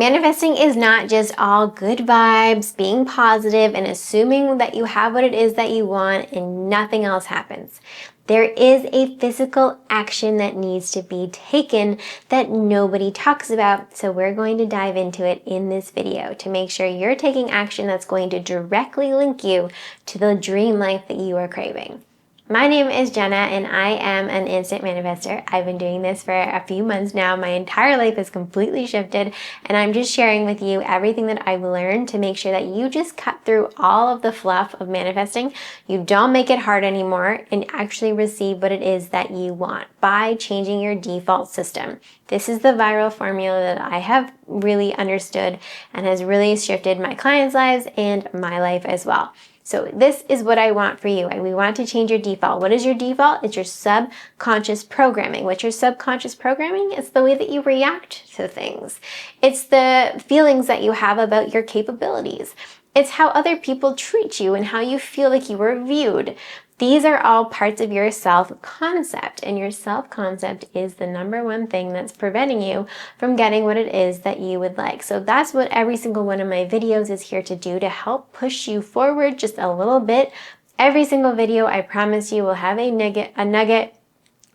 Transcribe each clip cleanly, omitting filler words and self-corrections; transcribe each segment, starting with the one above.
Manifesting is not just all good vibes, being positive, and assuming that you have what it is that you want and nothing else happens. There is a physical action that needs to be taken that nobody talks about, so we're going to dive into it in this video to make sure you're taking action that's going to directly link you to the dream life that you are craving. My name is Jenna and I am an instant manifester. I've been doing this for a few months now. My entire life has completely shifted and I'm just sharing with you everything that I've learned to make sure that you just cut through all of the fluff of manifesting. You don't make it hard anymore and actually receive what it is that you want by changing your default system. This is the viral formula that I have really understood and has really shifted my clients' lives and my life as well. So this is what I want for you. We want to change your default. What is your default? It's your subconscious programming. What's your subconscious programming? It's the way that you react to things. It's the feelings that you have about your capabilities. It's how other people treat you and how you feel like you are viewed. These are all parts of your self-concept, and your self-concept is the number one thing that's preventing you from getting what it is that you would like. So that's what every single one of my videos is here to do, to help push you forward just a little bit. Every single video, I promise you, will have a nugget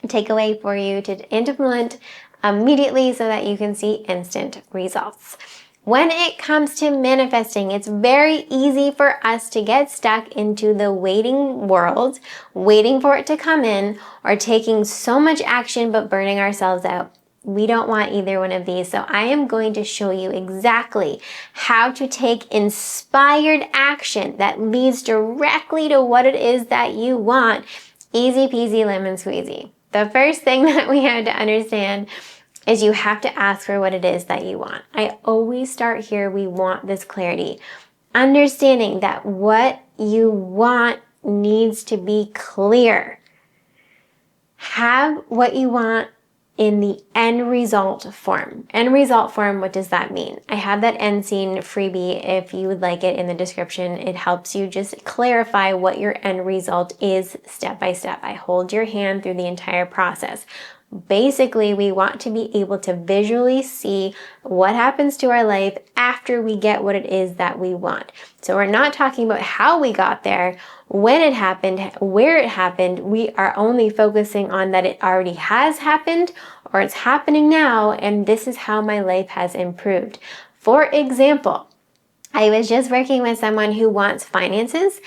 takeaway for you to implement immediately so that you can see instant results. When it comes to manifesting, it's very easy for us to get stuck into the waiting world, waiting for it to come in, or taking so much action but burning ourselves out. We don't want either one of these. So I am going to show you exactly how to take inspired action that leads directly to what it is that you want. Easy peasy lemon squeezy. The first thing that we have to understand is you have to ask for what it is that you want. I always start here. We want this clarity. Understanding that what you want needs to be clear. Have what you want in the end result form. End result form, what does that mean? I have that end scene freebie if you would like it in the description. It helps you just clarify what your end result is step by step. I hold your hand through the entire process. Basically, we want to be able to visually see what happens to our life after we get what it is that we want. So we're not talking about how we got there, when it happened, where it happened. We are only focusing on that it already has happened or it's happening now, and this is how my life has improved. For example, I was just working with someone who wants finances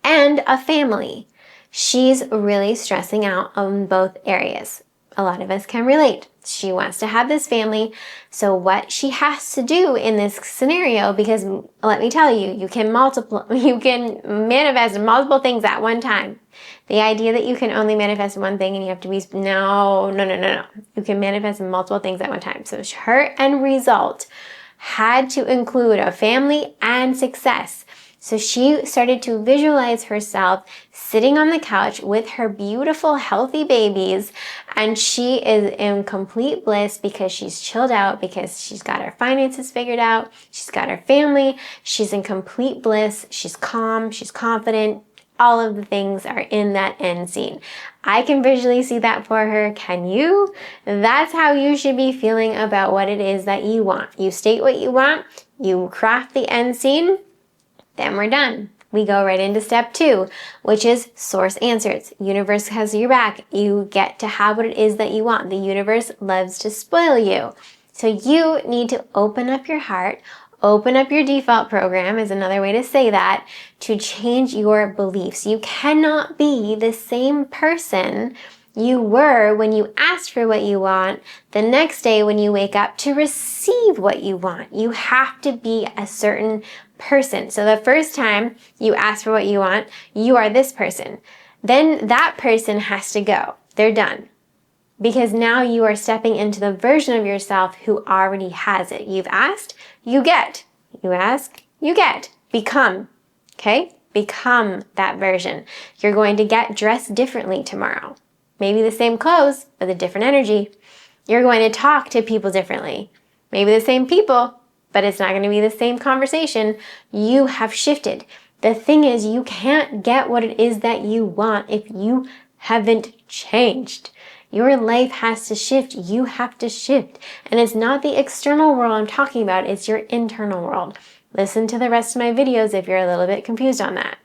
and a family. She's really stressing out on both areas. A lot of us can relate. She wants to have this family. So what she has to do in this scenario, because let me tell you, you can manifest multiple things at one time. The idea that you can only manifest one thing and you have to be, no. You can manifest multiple things at one time. So her end result had to include a family and success. So she started to visualize herself sitting on the couch with her beautiful, healthy babies, and she is in complete bliss because she's chilled out, because she's got her finances figured out, she's got her family, she's in complete bliss, she's calm, she's confident. All of the things are in that end scene. I can visually see that for her. Can you? That's how you should be feeling about what it is that you want. You state what you want, you craft the end scene, then we're done. We go right into step 2, which is source answers. Universe has your back. You get to have what it is that you want. The universe loves to spoil you. So you need to open up your heart, open up your default program is another way to say that, to change your beliefs. You cannot be the same person you were when you asked for what you want the next day when you wake up to receive what you want. You have to be a certain person. So the first time you ask for what you want, you are this person. Then that person has to go. They're done. Because now you are stepping into the version of yourself who already has it. You've asked, you get. You ask, you get. Become. Okay? Become that version. You're going to get dressed differently tomorrow. Maybe the same clothes, but a different energy. You're going to talk to people differently. Maybe the same people, but it's not going to be the same conversation. You have shifted. The thing is, you can't get what it is that you want if you haven't changed. Your life has to shift. You have to shift. And it's not the external world I'm talking about, it's your internal world. Listen to the rest of my videos if you're a little bit confused on that.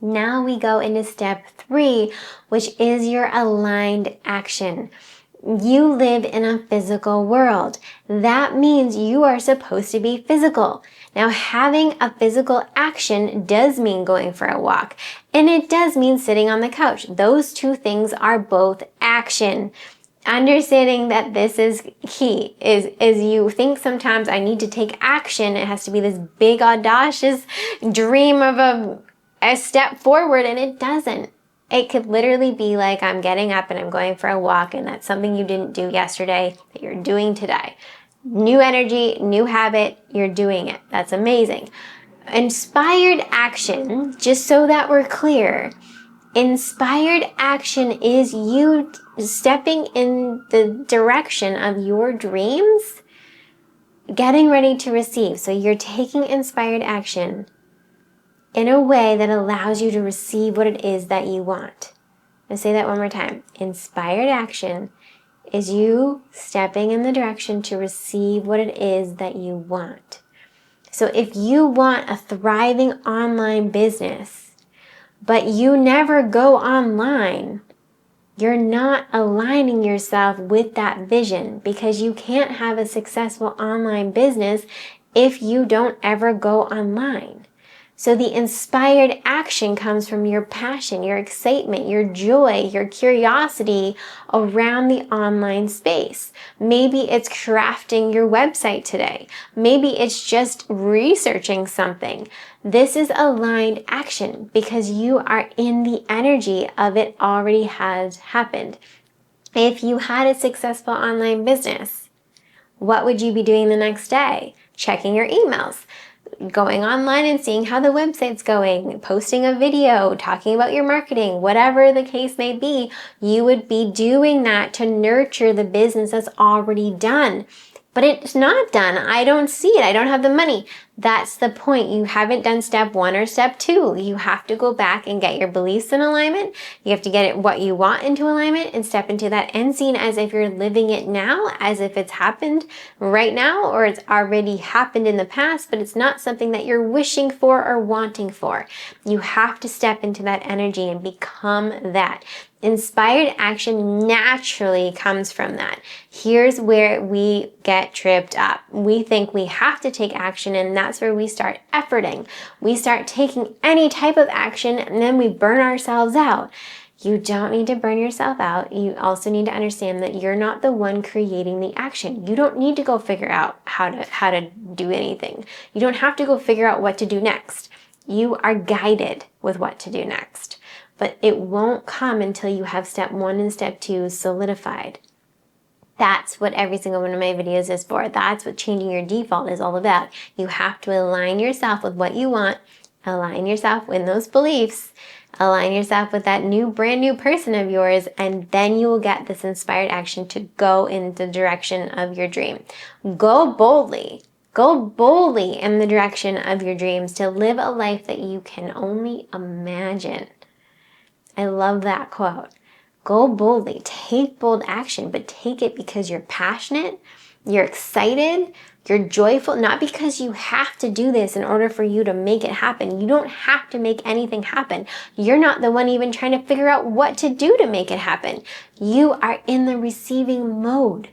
Now we go into step 3, which is your aligned action. You live in a physical world. That means you are supposed to be physical. Now, having a physical action does mean going for a walk, and it does mean sitting on the couch. Those two things are both action. Understanding that this is key is you think sometimes I need to take action. It has to be this big audacious dream of a step forward, and it doesn't. It could literally be like I'm getting up and I'm going for a walk, and that's something you didn't do yesterday that you're doing today. New energy, new habit, you're doing it. That's amazing. Inspired action, just so that we're clear, inspired action is you stepping in the direction of your dreams, getting ready to receive. So you're taking inspired action in a way that allows you to receive what it is that you want. I'll say that one more time. Inspired action is you stepping in the direction to receive what it is that you want. So if you want a thriving online business, but you never go online, you're not aligning yourself with that vision, because you can't have a successful online business if you don't ever go online. So the inspired action comes from your passion, your excitement, your joy, your curiosity around the online space. Maybe it's crafting your website today. Maybe it's just researching something. This is aligned action because you are in the energy of it already has happened. If you had a successful online business, what would you be doing the next day? Checking your emails, going online and seeing how the website's going, posting a video, talking about your marketing, whatever the case may be. You would be doing that to nurture the business that's already done. But it's not done. I don't see it. I don't have the money. That's the point. You haven't done step 1 or step 2. You have to go back and get your beliefs in alignment. You have to get what you want into alignment and step into that end scene as if you're living it now, as if it's happened right now, or it's already happened in the past, but it's not something that you're wishing for or wanting for. You have to step into that energy and become that. Inspired action naturally comes from that. Here's where we get tripped up. We think we have to take action, and that's where we start efforting. We start taking any type of action, and then we burn ourselves out. You don't need to burn yourself out. You also need to understand that you're not the one creating the action. You don't need to go figure out how to do anything. You don't have to go figure out what to do next. You are guided with what to do next. But it won't come until you have step 1 and step 2 solidified. That's what every single one of my videos is for. That's what changing your default is all about. You have to align yourself with what you want, align yourself with those beliefs, align yourself with that brand new person of yours, and then you will get this inspired action to go in the direction of your dream. Go boldly. Go boldly in the direction of your dreams to live a life that you can only imagine. I love that quote. Go boldly, take bold action, but take it because you're passionate, you're excited, you're joyful, not because you have to do this in order for you to make it happen. You don't have to make anything happen. You're not the one even trying to figure out what to do to make it happen. You are in the receiving mode.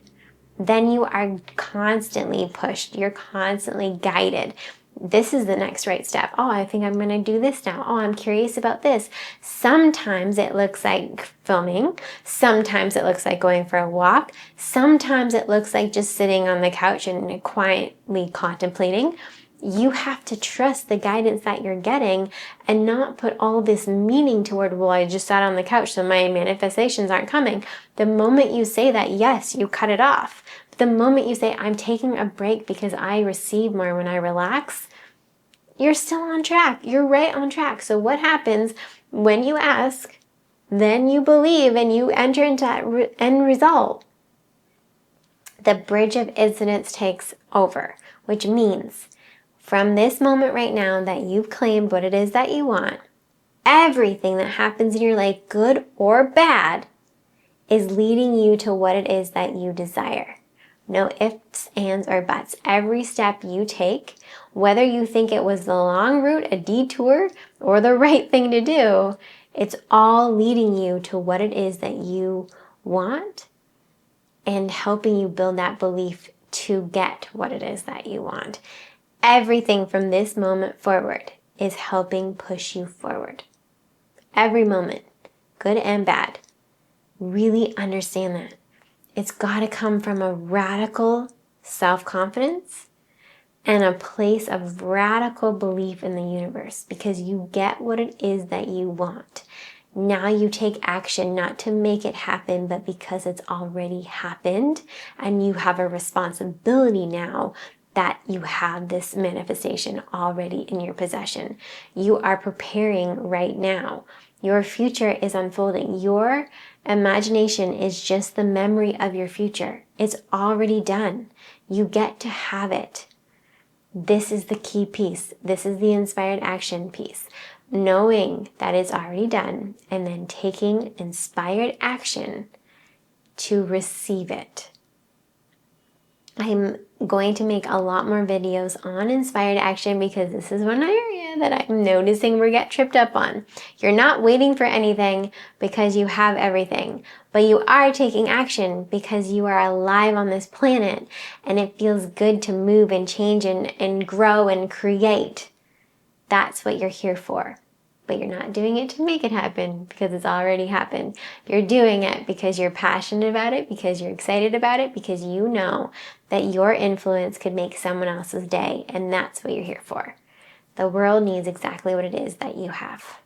Then you are constantly pushed. You're constantly guided. This is the next right step. Oh, I think I'm going to do this now. Oh, I'm curious about this. Sometimes it looks like filming. Sometimes it looks like going for a walk. Sometimes it looks like just sitting on the couch and quietly contemplating. You have to trust the guidance that you're getting and not put all this meaning toward, well, I just sat on the couch, so my manifestations aren't coming. The moment you say that, yes, you cut it off. The moment you say, I'm taking a break because I receive more when I relax, you're still on track. You're right on track. So what happens when you ask, then you believe, and you enter into that end result? The bridge of incidence takes over, which means from this moment right now that you've claimed what it is that you want, everything that happens in your life, good or bad, is leading you to what it is that you desire. No ifs, ands, or buts. Every step you take, whether you think it was the long route, a detour, or the right thing to do, it's all leading you to what it is that you want and helping you build that belief to get what it is that you want. Everything from this moment forward is helping push you forward. Every moment, good and bad. Really understand that. It's got to come from a radical self-confidence and a place of radical belief in the universe, because you get what it is that you want. Now you take action, not to make it happen, but because it's already happened, and you have a responsibility now that you have this manifestation already in your possession. You are preparing right now. Your future is unfolding. Your imagination is just the memory of your future. It's already done. You get to have it. This is the key piece. This is the inspired action piece. Knowing that it's already done and then taking inspired action to receive it. I'm going to make a lot more videos on inspired action, because this is one area that I'm noticing we get tripped up on. You're not waiting for anything because you have everything, but you are taking action because you are alive on this planet, and it feels good to move and change and grow and create. That's what you're here for. But you're not doing it to make it happen because it's already happened. You're doing it because you're passionate about it, because you're excited about it, because you know that your influence could make someone else's day, and that's what you're here for. The world needs exactly what it is that you have.